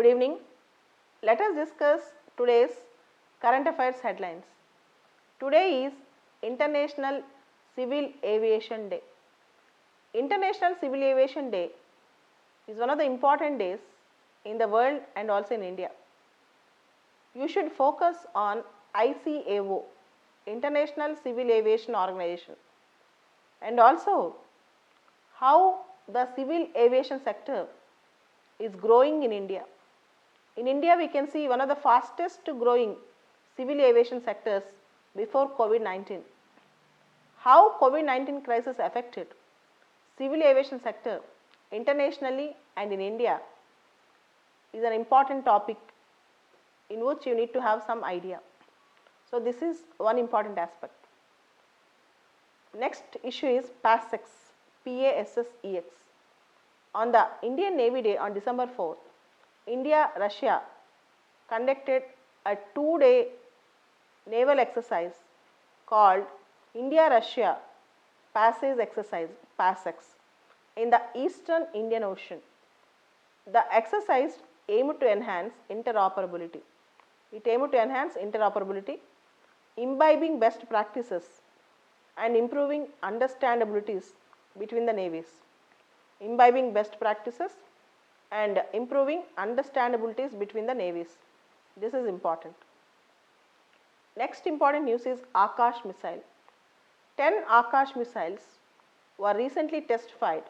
Good evening. Let us discuss today's current affairs headlines. Today is International Civil Aviation Day. International Civil Aviation Day is one of the important days in the world and also in India. You should focus on ICAO, International Civil Aviation Organization, and also how the civil aviation sector is growing in India. In India, we can see one of the fastest growing civil aviation sectors before COVID-19. How COVID-19 crisis affected civil aviation sector internationally and in India is an important topic in which you need to have some idea. So, this is one important aspect. Next issue is PASSEX, PASSEX. On the Indian Navy Day on December 4th, India-Russia conducted a 2-day naval exercise called India-Russia Passage Exercise, PASSEX, in the Eastern Indian Ocean. The exercise aimed to enhance interoperability. It aimed to enhance interoperability, imbibing best practices and improving understandabilities between the navies. Imbibing best practices and improving understandabilities between the navies. This is important. Next important news is Akash missile. 10 Akash missiles were recently testified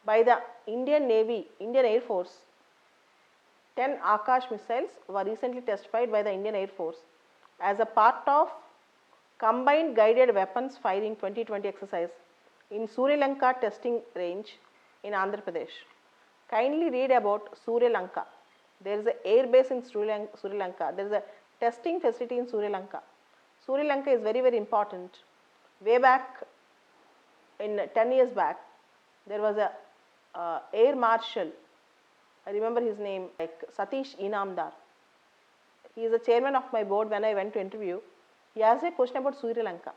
by the Indian Navy, Indian Air Force. 10 Akash missiles were recently testified by the Indian Air Force as a part of Combined Guided Weapons Firing 2020 exercise in Sri Lanka testing range in Andhra Pradesh. Kindly read about Sri Lanka. There is an air base in Sri Lanka. There is a testing facility in Sri Lanka. Sri Lanka is very, very important. Way back in 10 years back, there was a air marshal. I remember his name, like Satish Inamdar. He is the chairman of my board. When I went to interview, he asked a question about Sri Lanka.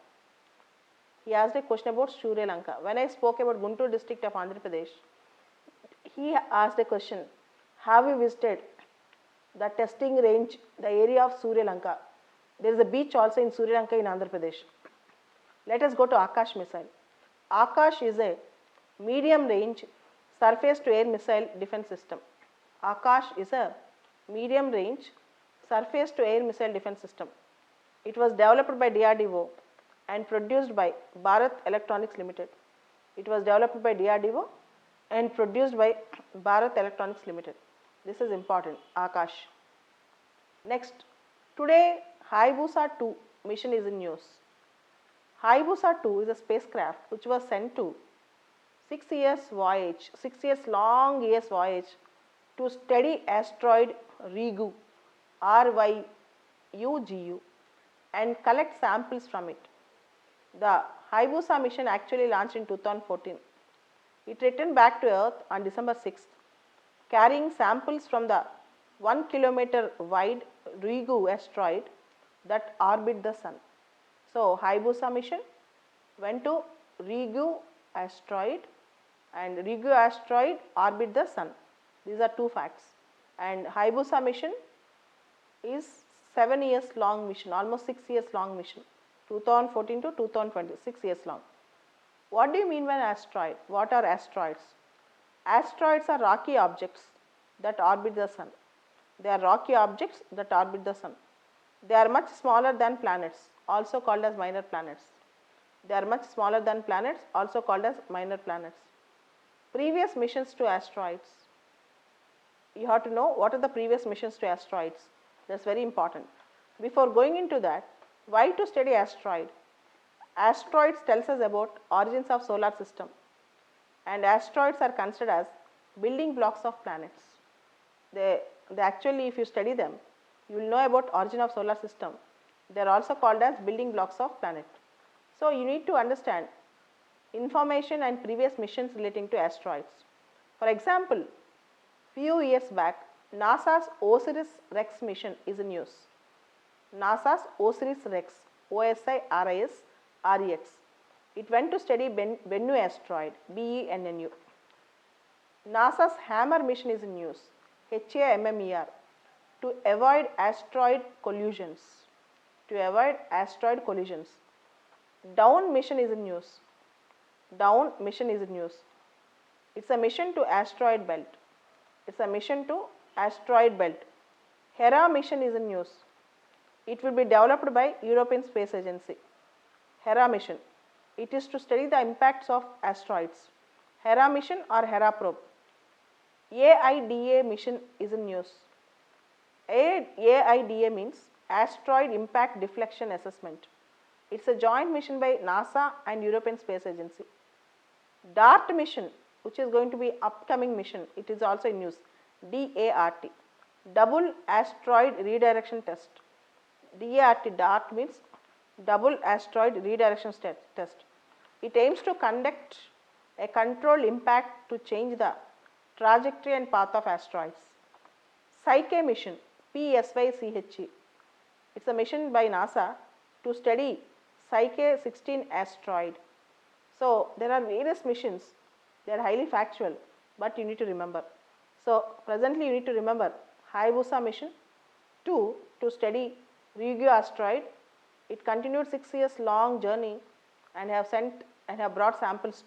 When I spoke about Guntur district of Andhra Pradesh, he asked a question, have you visited the testing range, the area of Sri Lanka? There is a beach also in Sri Lanka in Andhra Pradesh. Let us go to Akash missile. Akash is a medium range surface to air missile defense system. Akash is a medium range surface to air missile defense system. It was developed by DRDO and produced by Bharat Electronics Limited. It was developed by DRDO and produced by Bharat Electronics Limited. This is important, Akash. Next, today Hayabusa 2 mission is in news. Hayabusa 2 is a spacecraft which was sent to 6 years long voyage to study asteroid Ryugu, RYUGU, and collect samples from it. The Hayabusa mission actually launched in 2014. It returned back to Earth on December 6th, carrying samples from the 1 kilometer wide Ryugu asteroid that orbit the Sun. So, Hayabusa mission went to Ryugu asteroid and Ryugu asteroid orbit the Sun. These are two facts. And Hayabusa mission is 7 years long mission, almost 6 years long mission, 2014 to 2020, 6 years long. What do you mean by asteroid? What are asteroids? Asteroids are rocky objects that orbit the Sun. They are rocky objects that orbit the Sun. They are much smaller than planets, also called as minor planets. They are much smaller than planets, also called as minor planets. Previous missions to asteroids. You have to know what are the previous missions to asteroids. That is very important. Before going into that, why to study asteroid? Asteroids tells us about origins of solar system, and asteroids are considered as building blocks of planets. They actually, if you study them, you will know about origin of solar system. They are also called as building blocks of planet. So, you need to understand information and previous missions relating to asteroids. For example, few years back, NASA's OSIRIS-REx mission is in news. NASA's OSIRIS-REx, OSIRIS-REx. It went to study Bennu asteroid, BENNU. NASA's HAMMER mission is in news. HAMMER, to avoid asteroid collisions. To avoid asteroid collisions. Dawn mission is in news. Dawn mission is in news. It's a mission to asteroid belt. It's a mission to asteroid belt. Hera mission is in news. It will be developed by European Space Agency. Hera mission. It is to study the impacts of asteroids. Hera mission or Hera probe. AIDA mission is in news. AIDA means Asteroid Impact Deflection Assessment. It's a joint mission by NASA and European Space Agency. DART mission, which is going to be upcoming mission, it is also in news. DART, Double Asteroid Redirection Test. DART means Double Asteroid Redirection Test. It aims to conduct a controlled impact to change the trajectory and path of asteroids. Psyche mission, PSYCHE. It's a mission by NASA to study Psyche 16 asteroid. So there are various missions, they are highly factual, but you need to remember. So presently you need to remember Hayabusa mission 2 to study Ryugu asteroid. It continued 6 years long journey and have brought samples